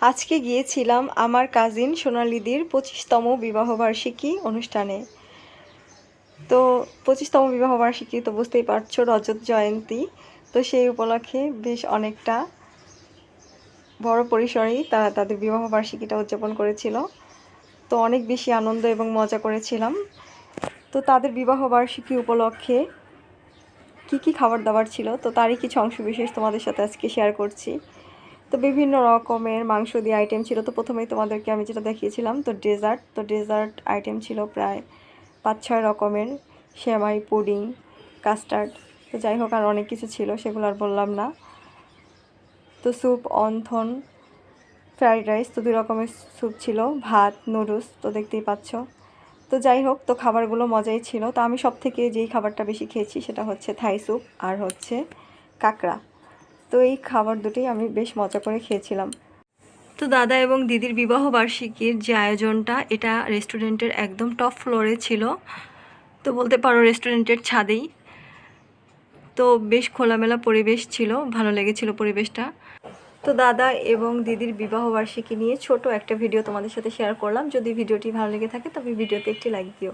আজকে গিয়েছিলাম আমার কাজিন সোনালিদির 25তম বিবাহবার্ষিকী অনুষ্ঠানে। তো 25তম বিবাহবার্ষিকী তো বুঝতেই পারছো, রজত জয়ন্তী। তো সেই উপলক্ষে বেশ অনেকটা বড় পরিসরেই তারা তাদের বিবাহবার্ষিকীটা উদযাপন করেছিল। তো অনেক বেশি আনন্দ এবং মজা করেছিলাম। তো তাদের বিবাহবার্ষিকী উপলক্ষে কি খাবার দাবার ছিল, তো তারই কিছু অংশবিশেষ তোমাদের সাথে আজকে শেয়ার করছি। তো বিভিন্ন রকমের মাংস দিয়ে আইটেম ছিল। তো প্রথমেই তোমাদেরকে আমি যেটা দেখিয়েছিলাম, তো ডেজার্ট আইটেম ছিল প্রায় 5-6 রকমের। সেমাই, পুডিং, কাস্টার্ড, তো যাই হোক আর অনেক কিছু ছিল, সেগুলো আর বললাম না। তো স্যুপ, অন্থন, ফ্রাইড রাইস, তো 2 রকমের স্যুপ ছিল, ভাত, নুডলস, তো দেখতেই পাচ্ছ। তো যাই হোক, তো খাবারগুলো মজাই ছিল। তো আমি সব থেকে যেই খাবারটা বেশি খেয়েছি সেটা হচ্ছে থাই স্যুপ আর হচ্ছে কাঁকড়া। তো এই খাবার দুটোই আমি বেশ মজা করে খেয়েছিলাম। তো দাদা এবং দিদির বিবাহবার্ষিকীর যে আয়োজনটা, এটা রেস্টুরেন্টের একদম টপ ফ্লোরে ছিল। তো বলতে পারো রেস্টুরেন্টের ছাদেই। তো বেশ খোলামেলা পরিবেশ ছিল, ভালো লেগেছিল পরিবেশটা। তো দাদা এবং দিদির বিবাহবার্ষিকী নিয়ে ছোট একটা ভিডিও তোমাদের সাথে শেয়ার করলাম। যদি ভিডিওটি ভালো লেগে থাকে তবে ভিডিওতে একটি লাইক দিও।